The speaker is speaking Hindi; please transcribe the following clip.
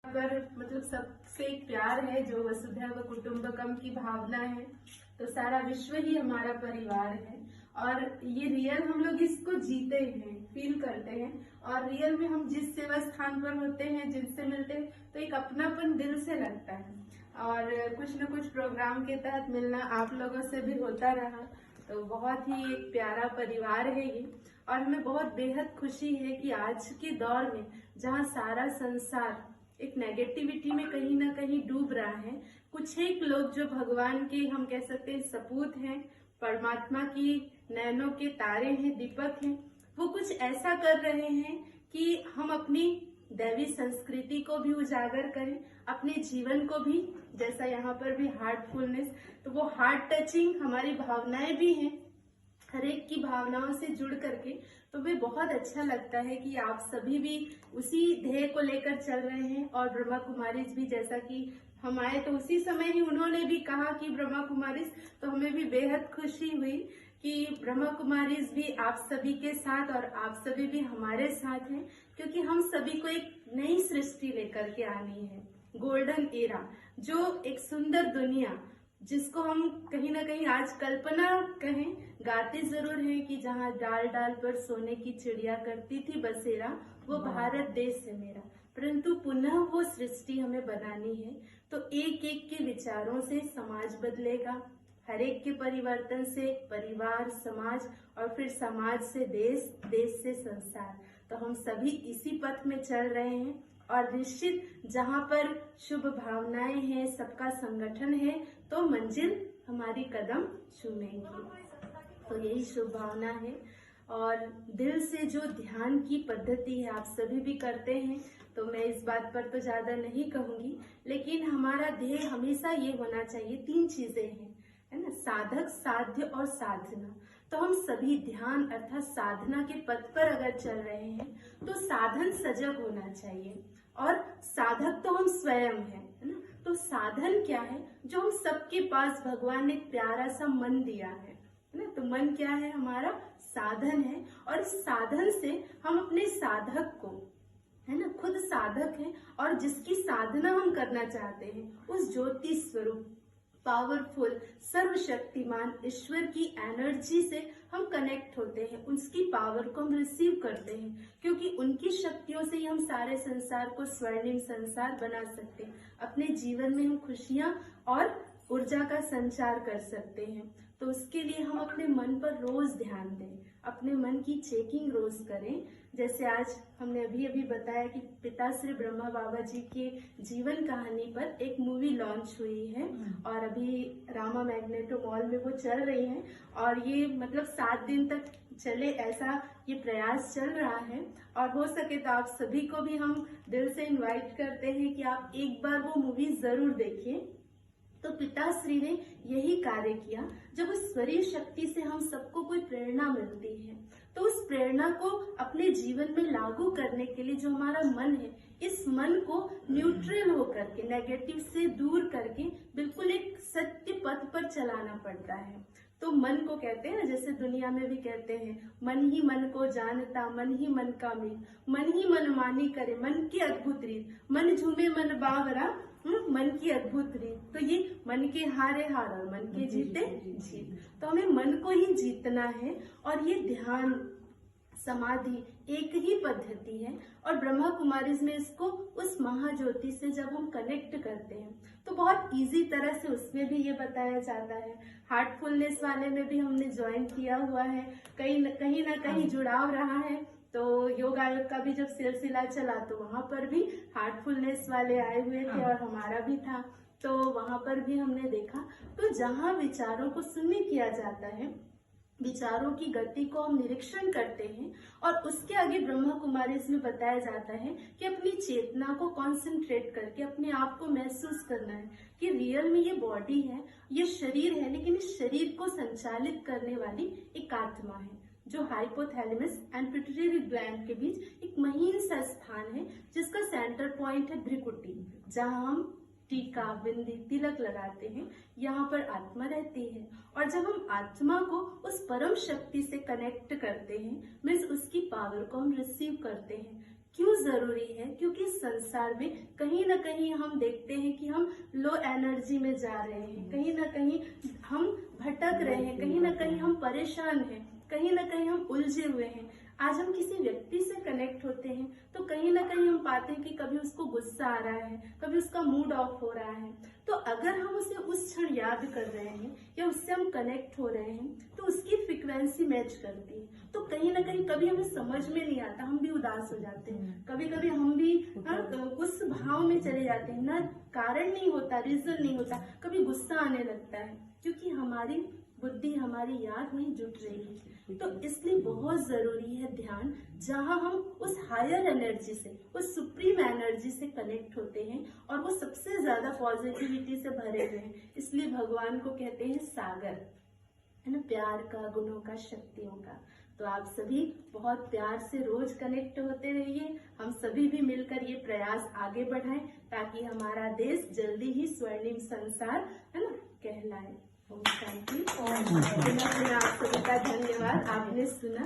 पर मतलब सबसे एक प्यार है जो वसुधैव कुटुंबकम की भावना है। तो सारा विश्व ही हमारा परिवार है और ये रियल हम लोग इसको जीते हैं, फील करते हैं। और रियल में हम जिस सेवा स्थान पर होते हैं, जिनसे मिलते हैं, तो एक अपनापन दिल से लगता है। और कुछ न कुछ प्रोग्राम के तहत मिलना आप लोगों से भी होता रहा, तो बहुत ही एक प्यारा परिवार है ये। और हमें बहुत बेहद खुशी है कि आज के दौर में जहाँ सारा संसार एक नेगेटिविटी में कहीं ना कहीं डूब रहा है, कुछ एक लोग जो भगवान के हम कह सकते हैं सपूत हैं, परमात्मा की नैनों के तारे हैं, दीपक हैं, वो कुछ ऐसा कर रहे हैं कि हम अपनी दैवी संस्कृति को भी उजागर करें, अपने जीवन को भी, जैसा यहाँ पर भी हार्टफुलनेस, तो वो हार्ट टचिंग हमारी भावनाएं भी हैं, हर एक की भावनाओं से जुड़ करके। तो वे बहुत अच्छा लगता है कि आप सभी भी उसी ध्येय को लेकर चल रहे हैं। और ब्रह्मा कुमारीज भी, जैसा कि हम आए तो उसी समय ही उन्होंने भी कहा कि ब्रह्मा कुमारीज, तो हमें भी बेहद खुशी हुई कि ब्रह्मा कुमारीज भी आप सभी के साथ और आप सभी भी हमारे साथ हैं, क्योंकि हम सभी को एक नई सृष्टि लेकर के आनी है, गोल्डन एरा, जो एक सुंदर दुनिया, जिसको हम कहीं ना कहीं आज कल्पना कहें, गाते जरूर हैं कि जहाँ डाल डाल पर सोने की चिड़िया करती थी बसेरा, वो भारत देश है मेरा, परंतु पुनः वो सृष्टि हमें बनानी है। तो एक एक के विचारों से समाज बदलेगा, हर एक के परिवर्तन से परिवार, समाज, और फिर समाज से देश, देश से संसार। तो हम सभी इसी पथ में चल रहे हैं और निश्चित जहाँ पर शुभ भावनाएं हैं, सबका संगठन है, तो मंजिल हमारी कदम चूमेगी। तो यही शुभ भावना है। और दिल से जो ध्यान की पद्धति है आप सभी भी करते हैं, तो मैं इस बात पर तो ज्यादा नहीं कहूंगी, लेकिन हमारा ध्येय हमेशा ये होना चाहिए, 3 चीजें हैं, है ना, साधक, साध्य और साधना। तो हम सभी ध्यान अर्थात साधना के पथ पर अगर चल रहे हैं, तो साधन सजग होना चाहिए, और साधक तो हम स्वयं हैं, है ना। तो साधन क्या है? जो हम सबके पास भगवान ने एक प्यारा सा मन दिया है ना। तो मन क्या है? हमारा साधन है। और इस साधन से हम अपने साधक को, है ना, खुद साधक है, और जिसकी साधना हम करना चाहते हैं, उस ज्योति स्वरूप पावरफुल सर्वशक्तिमान ईश्वर की एनर्जी से हम कनेक्ट होते हैं, उसकी पावर को हम रिसीव करते हैं, क्योंकि उनकी शक्तियों से ही हम सारे संसार को स्वर्णिम संसार बना सकते हैं। अपने जीवन में हम खुशियां और ऊर्जा का संचार कर सकते हैं। तो उसके लिए हम अपने मन पर रोज ध्यान दें, अपने मन की चेकिंग रोज करें। जैसे आज हमने अभी बताया कि पिता श्री ब्रह्मा बाबा जी के जीवन कहानी पर एक मूवी लॉन्च हुई है, और अभी रामा मैग्नेटो मॉल में वो चल रही है, और ये मतलब 7 दिन तक चले, ऐसा ये प्रयास चल रहा है। और हो सके तो आप सभी को भी हम दिल से इनवाइट करते हैं कि आप एक बार वो मूवी जरूर देखिए। तो पिताश्री ने यही कार्य किया। जब उस ईश्वरीय शक्ति से हम सबको कोई प्रेरणा मिलती है, तो उस प्रेरणा को अपने जीवन में लागू करने के लिए जो हमारा मन है, इस मन को न्यूट्रल होकर के, नेगेटिव से दूर करके बिल्कुल एक सत्य पथ पर चलाना पड़ता है। तो मन को कहते हैं ना, जैसे दुनिया में भी कहते हैं, मन ही मन को जानता, मन ही मन का मीत, मन ही मन मानी करे, मन की अद्भुत रीत, मन झूमे मन बावरा, मन की अद्भुत रीत। तो ये मन के हारे हार और मन के जीते जीत। तो हमें मन को ही जीतना है, और ये ध्यान समाधि एक ही पद्धति है। और ब्रह्मा कुमारीज में इसको उस महाज्योति से जब हम कनेक्ट करते हैं, तो बहुत इजी तरह से उसमें भी ये बताया जाता है। हार्टफुलनेस वाले में भी हमने ज्वाइन किया हुआ है, कहीं ना कहीं जुड़ाव रहा है। तो योग आयोग का भी जब सिलसिला चला, तो वहां पर भी हार्टफुलनेस वाले आए हुए थे, और हमारा भी था, तो वहां पर भी हमने देखा। तो जहां विचारों को शून्य किया जाता है, विचारों की गति को हम निरीक्षण करते हैं, और उसके आगे ब्रह्मा कुमारीज में बताया जाता है कि अपनी चेतना को कॉन्सेंट्रेट करके अपने आप को महसूस करना है कि रियल में ये बॉडी है, ये शरीर है, लेकिन इस शरीर को संचालित करने वाली एक आत्मा है, जो हाइपोथैलेमस एंड पिट्यूटरी ग्लैंड के बीच एक महीन सा स्थान है, जिसका सेंटर पॉइंट है भ्रिकुटी, जहां हम टीका, बिंदी, तिलक लगाते हैं। यहाँ पर आत्मा रहती है, और जब हम आत्मा को उस परम शक्ति से कनेक्ट करते हैं, मीन्स उसकी पावर को हम रिसीव करते हैं, क्यों जरूरी है? क्योंकि संसार में कहीं ना कहीं हम देखते हैं कि हम लो एनर्जी में जा रहे हैं, कहीं ना कहीं हम भटक रहे हैं, कहीं ना कहीं हम परेशान हैं, कहीं ना कहीं हम उलझे हुए हैं। आज हम किसी व्यक्ति से कनेक्ट होते हैं तो कहीं ना कहीं हम पाते हैं कि कभी उसको गुस्सा आ रहा है, कभी उसका मूड ऑफ हो रहा है। तो अगर हम उसे उस क्षण याद कर रहे हैं या उससे हम कनेक्ट हो रहे हैं तो उसकी फ्रिक्वेंसी मैच करती है। तो कहीं ना कहीं कभी हमें समझ में नहीं आता, हम भी उदास हो जाते हैं, कभी कभी हम भी उस भाव में चले जाते हैं, ना कारण नहीं होता, रीजन नहीं होता, कभी गुस्सा आने लगता है क्योंकि हमारी बुद्धि, हमारी याद वहीं जुट रही है। तो इसलिए बहुत जरूरी है ध्यान, जहां हम उस हायर एनर्जी से, उस सुप्रीम एनर्जी से कनेक्ट होते हैं और वो सबसे ज्यादा पॉजिटिविटी से भरे हुए हैं। इसलिए भगवान को कहते हैं सागर, है ना, प्यार का, गुणों का, शक्तियों का। तो आप सभी बहुत प्यार से रोज कनेक्ट होते रहिए। हम सभी भी मिलकर ये प्रयास आगे बढ़ाएं ताकि हमारा देश जल्दी ही स्वर्णिम संसार, है ना, कहलाए। ओम शांति। आप सभी का धन्यवाद, आपने सुना।